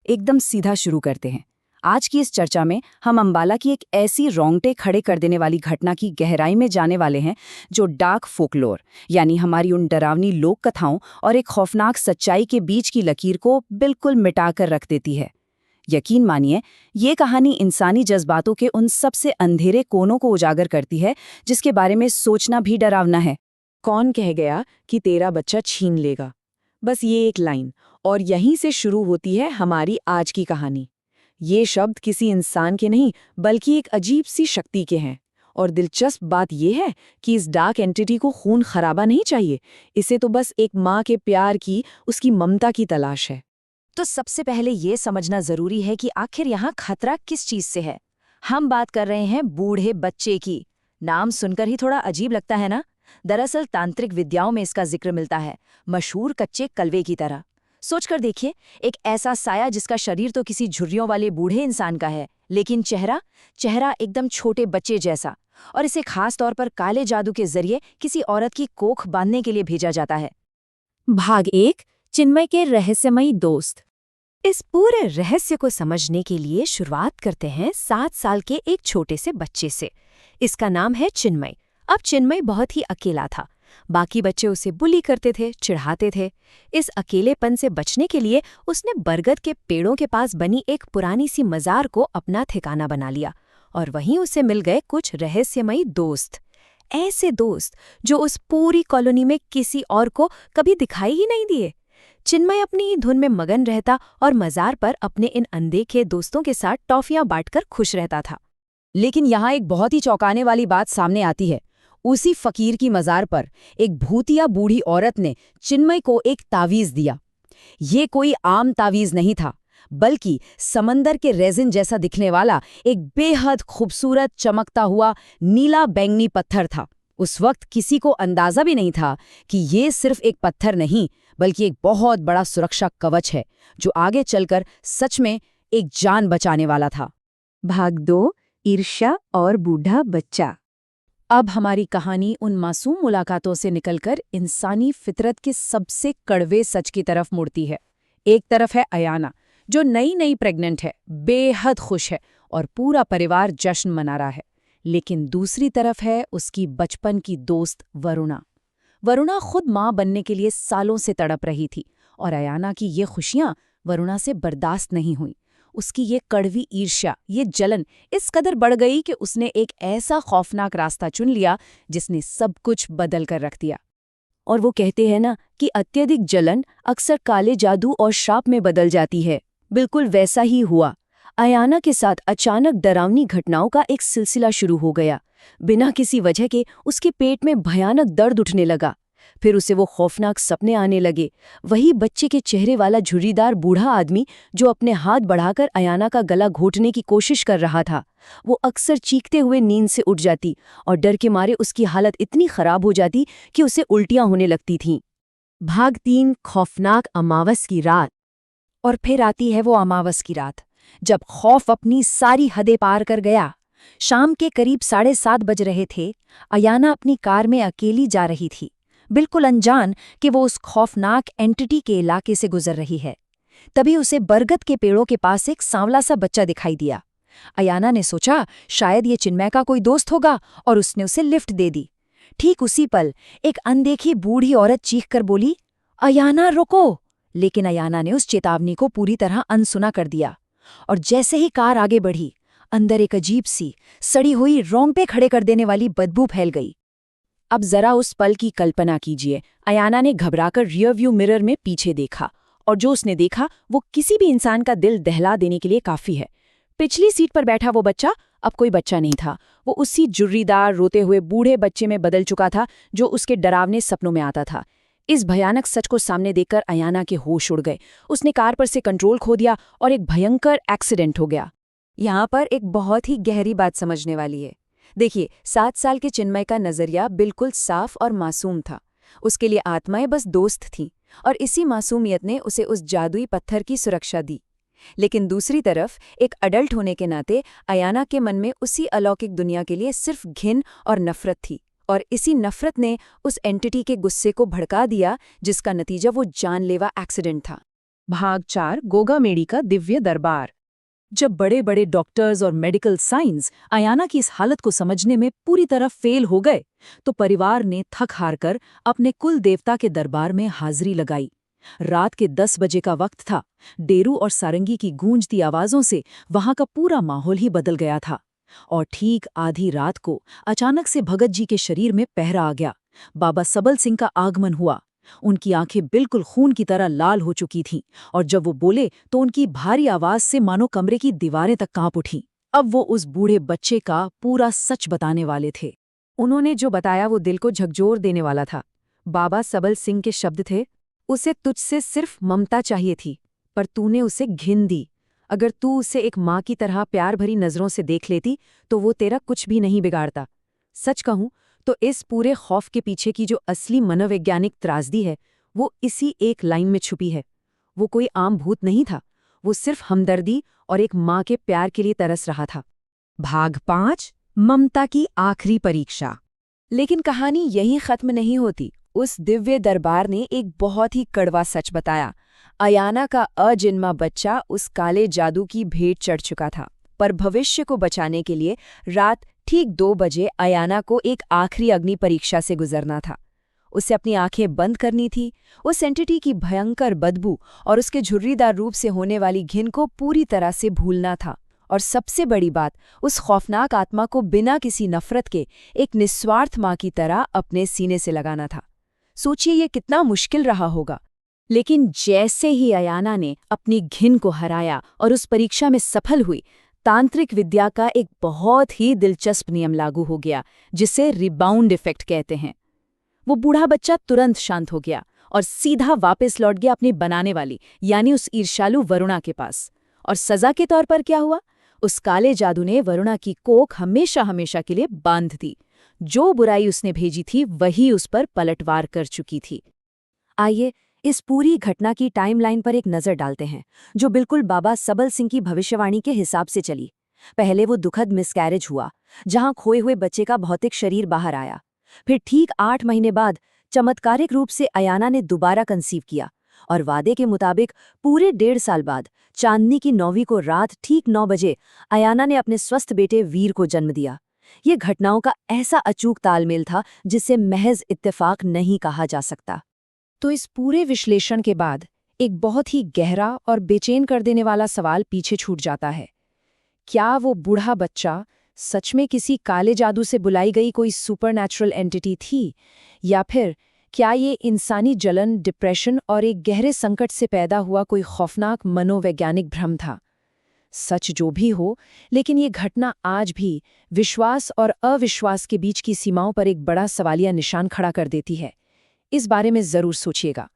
एकदम सीधा शुरू करते हैं। आज की इस चर्चा में हम अंबाला की एक ऐसी रोंगटे खड़े कर देने वाली घटना की गहराई में जाने वाले हैं जो डार्क फोकलोर यानी हमारी उन डरावनी लोक कथाओं और एक खौफनाक सच्चाई के बीच की लकीर को बिल्कुल मिटा कर रख देती है। यकीन मानिए, ये कहानी इंसानी जज्बातों के उन सबसे अंधेरे कोनों को उजागर करती है जिसके बारे में सोचना भी डरावना है। कौन कह गया कि तेरा बच्चा छीन लेगा? बस ये एक लाइन, और यहीं से शुरू होती है हमारी आज की कहानी। ये शब्द किसी इंसान के नहीं बल्कि एक अजीब सी शक्ति के हैं। और दिलचस्प बात यह है कि इस डार्क एंटिटी को खून खराबा नहीं चाहिए, इसे तो बस एक माँ के प्यार की, उसकी ममता की तलाश है। तो सबसे पहले ये समझना जरूरी है कि आखिर यहाँ खतरा किस चीज से है। हम बात कर रहे हैं बूढ़े बच्चे की। नाम सुनकर ही थोड़ा अजीब लगता है ना? दरअसल तांत्रिक विद्याओं में इसका जिक्र मिलता है, मशहूर कच्चे कलवे की तरह। सोचकर देखिए, एक ऐसा साया जिसका शरीर तो किसी झुर्रियों वाले बूढ़े इंसान का है, लेकिन चेहरा एकदम छोटे बच्चे जैसा। और इसे खास तौर पर काले जादू के जरिए किसी औरत की कोख बांधने के लिए भेजा जाता है। भाग 1, चिन्मय के रहस्यमयी दोस्त। इस पूरे रहस्य को समझने के लिए शुरुआत करते हैं 7 साल के एक छोटे से बच्चे से। इसका नाम है चिन्मय। अब चिन्मय बहुत ही अकेला था। बाकी बच्चे उसे बुली करते थे, चिढ़ाते थे। इस अकेलेपन से बचने के लिए उसने बरगद के पेड़ों के पास बनी एक पुरानी सी मजार को अपना ठिकाना बना लिया, और वहीं उसे मिल गए कुछ रहस्यमयी दोस्त। ऐसे दोस्त जो उस पूरी कॉलोनी में किसी और को कभी दिखाई ही नहीं दिए। चिन्मय अपनी धुन में मगन रहता और मजार पर अपने इन अनदेखे दोस्तों के साथ टॉफियां बांटकर खुश रहता था। लेकिन यहाँ एक बहुत ही चौंकाने वाली बात सामने आती है। उसी फकीर की मजार पर एक भूतिया बूढ़ी औरत ने चिन्मय को एक तावीज दिया। ये कोई आम तावीज नहीं था, बल्कि समंदर के रेजिन जैसा दिखने वाला एक बेहद खूबसूरत चमकता हुआ नीला बैंगनी पत्थर था। उस वक्त किसी को अंदाजा भी नहीं था कि ये सिर्फ एक पत्थर नहीं, बल्कि एक बहुत बड़ा सुरक्षा कवच है जो आगे चलकर सच में एक जान बचाने वाला था। भाग 2, ईर्ष्या और बूढ़ा बच्चा। अब हमारी कहानी उन मासूम मुलाकातों से निकलकर इंसानी फितरत के सबसे कड़वे सच की तरफ मुड़ती है। एक तरफ है अयाना, जो नई प्रेग्नेंट है, बेहद खुश है और पूरा परिवार जश्न मना रहा है। लेकिन दूसरी तरफ है उसकी बचपन की दोस्त वरुणा। वरुणा खुद माँ बनने के लिए सालों से तड़प रही थी, और अयाना की ये खुशियाँ वरुणा से बर्दाश्त नहीं हुई। उसकी ये कड़वी ईर्ष्या, ये जलन इस कदर बढ़ गई कि उसने एक ऐसा खौफनाक रास्ता चुन लिया जिसने सब कुछ बदल कर रख दिया। और वो कहते हैं ना कि अत्यधिक जलन अक्सर काले जादू और श्राप में बदल जाती है। बिल्कुल वैसा ही हुआ। अयाना के साथ अचानक डरावनी घटनाओं का एक सिलसिला शुरू हो गया। बिना किसी वजह के उसके पेट में भयानक दर्द उठने लगा। फिर उसे वो खौफनाक सपने आने लगे। वही बच्चे के चेहरे वाला झुर्रीदार बूढ़ा आदमी जो अपने हाथ बढ़ाकर अयाना का गला घोटने की कोशिश कर रहा था। वो अक्सर चीखते हुए नींद से उठ जाती और डर के मारे उसकी हालत इतनी खराब हो जाती कि उसे उल्टियां होने लगती थीं। भाग 3, खौफनाक अमावस की रात। और फिर आती है वो अमावस की रात, जब खौफ अपनी सारी हदें पार कर गया। शाम के करीब 7:30 बज रहे थे। अयाना अपनी कार में अकेली जा रही थी, बिल्कुल अनजान कि वो उस खौफनाक एंटिटी के इलाके से गुजर रही है। तभी उसे बरगद के पेड़ों के पास एक सांवला सा बच्चा दिखाई दिया। अयाना ने सोचा शायद ये चिन्मय का कोई दोस्त होगा, और उसने उसे लिफ्ट दे दी। ठीक उसी पल एक अनदेखी बूढ़ी औरत चीखकर बोली, अयाना रुको! लेकिन अयाना ने उस चेतावनी को पूरी तरह अनसुना कर दिया। और जैसे ही कार आगे बढ़ी, अंदर एक अजीब सी सड़ी हुई रोंगटे खड़े कर देने वाली बदबू फैल गई। अब जरा उस पल की कल्पना कीजिए। अयाना ने घबराकर रियर व्यू मिरर में पीछे देखा, और जो उसने देखा वो किसी भी इंसान का दिल दहला देने के लिए काफी है। पिछली सीट पर बैठा वो बच्चा अब कोई बच्चा नहीं था। वो उसी जुर्रीदार रोते हुए बूढ़े बच्चे में बदल चुका था जो उसके डरावने सपनों में आता था। इस भयानक सच को सामने देखकर अयाना के होश उड़ गए। उसने कार पर से कंट्रोल खो दिया और एक भयंकर एक्सीडेंट हो गया। यहाँ पर एक बहुत ही गहरी बात समझने वाली है। देखिए, 7 साल के चिन्मय का नजरिया बिल्कुल साफ और मासूम था। उसके लिए आत्माएं बस दोस्त थीं, और इसी मासूमियत ने उसे उस जादुई पत्थर की सुरक्षा दी। लेकिन दूसरी तरफ एक अडल्ट होने के नाते अयाना के मन में उसी अलौकिक दुनिया के लिए सिर्फ घिन और नफरत थी, और इसी नफरत ने उस एंटिटी के गुस्से को भड़का दिया जिसका नतीजा वो जानलेवा एक्सीडेंट था। भाग 4 गोगामेडी का दिव्य दरबार। जब बड़े बड़े डॉक्टर्स और मेडिकल साइंस अयाना की इस हालत को समझने में पूरी तरह फेल हो गए, तो परिवार ने थक हार कर अपने कुल देवता के दरबार में हाजिरी लगाई। रात के 10 बजे का वक्त था। डेरू और सारंगी की गूंजती आवाजों से वहां का पूरा माहौल ही बदल गया था। और ठीक आधी रात को अचानक से भगत जी के शरीर में पहरा आ गया। बाबा सबल सिंह का आगमन हुआ। उनकी आंखें बिल्कुल खून की तरह लाल हो चुकी थीं, और जब वो बोले तो उनकी भारी आवाज से मानो कमरे की दीवारें तक कांप उठीं। अब वो उस बूढ़े बच्चे का पूरा सच बताने वाले थे। उन्होंने जो बताया वो दिल को झकझोर देने वाला था। बाबा सबल सिंह के शब्द थे, उसे तुझसे सिर्फ ममता चाहिए थी, पर तूने उसे घिन दी। अगर तू उसे एक माँ की तरह प्यार भरी नजरों से देख लेती तो वो तेरा कुछ भी नहीं बिगाड़ता। सच कहूं तो इस पूरे खौफ के पीछे की जो असली मनोवैज्ञानिक त्रासदी है, वो इसी एक लाइन में छुपी है। वो कोई आम भूत नहीं था, वो सिर्फ हमदर्दी और एक माँ के प्यार के लिए तरस रहा था। भाग 5 ममता की आखिरी परीक्षा। लेकिन कहानी यहीं खत्म नहीं होती। उस दिव्य दरबार ने एक बहुत ही कड़वा सच बताया। अयाना का अजन्मा बच्चा उस काले जादू की भेंट चढ़ चुका था। पर भविष्य को बचाने के लिए रात ठीक 2 बजे अयाना को एक आखिरी अग्नि परीक्षा से गुजरना था। उसे अपनी आंखें बंद करनी थी, उस एंटिटी की भयंकर बदबू और उसके झुर्रीदार रूप से होने वाली घिन को पूरी तरह से भूलना था। और सबसे बड़ी बात, उस खौफनाक आत्मा को बिना किसी नफरत के एक निस्वार्थ माँ की तरह अपने सीने से लगाना था। सोचिए ये कितना मुश्किल रहा होगा। लेकिन जैसे ही अयाना ने अपनी घिन को हराया और उस परीक्षा में सफल हुई, तांत्रिक विद्या का एक बहुत ही दिलचस्प नियम लागू हो गया, जिसे रिबाउंड इफेक्ट कहते हैं। वो बूढ़ा बच्चा तुरंत शांत हो गया और सीधा वापस लौट गया अपनी बनाने वाली यानी उस ईर्ष्यालु वरुणा के पास। और सजा के तौर पर क्या हुआ? उस काले जादू ने वरुणा की कोख हमेशा हमेशा के लिए बांध दी। जो बुराई उसने भेजी थी वही उस पर पलटवार कर चुकी थी। आइए इस पूरी घटना की टाइमलाइन पर एक नज़र डालते हैं, जो बिल्कुल बाबा सबल सिंह की भविष्यवाणी के हिसाब से चली। पहले वो दुखद मिसकैरेज हुआ, जहां खोए हुए बच्चे का भौतिक शरीर बाहर आया। फिर ठीक 8 महीने बाद चमत्कारिक रूप से अयाना ने दोबारा कंसीव किया, और वादे के मुताबिक पूरे 1.5 साल बाद चांदनी की 9वीं को रात ठीक 9 बजे अयाना ने अपने स्वस्थ बेटे वीर को जन्म दिया। ये घटनाओं का ऐसा अचूक तालमेल था जिसे महज इत्तेफाक नहीं कहा जा सकता। तो इस पूरे विश्लेषण के बाद एक बहुत ही गहरा और बेचैन कर देने वाला सवाल पीछे छूट जाता है। क्या वो बूढ़ा बच्चा सच में किसी काले जादू से बुलाई गई कोई सुपरनैचुरल एंटिटी थी, या फिर क्या ये इंसानी जलन, डिप्रेशन और एक गहरे संकट से पैदा हुआ कोई खौफनाक मनोवैज्ञानिक भ्रम था? सच जो भी हो, लेकिन ये घटना आज भी विश्वास और अविश्वास के बीच की सीमाओं पर एक बड़ा सवालिया निशान खड़ा कर देती है। इस बारे में जरूर सोचिएगा।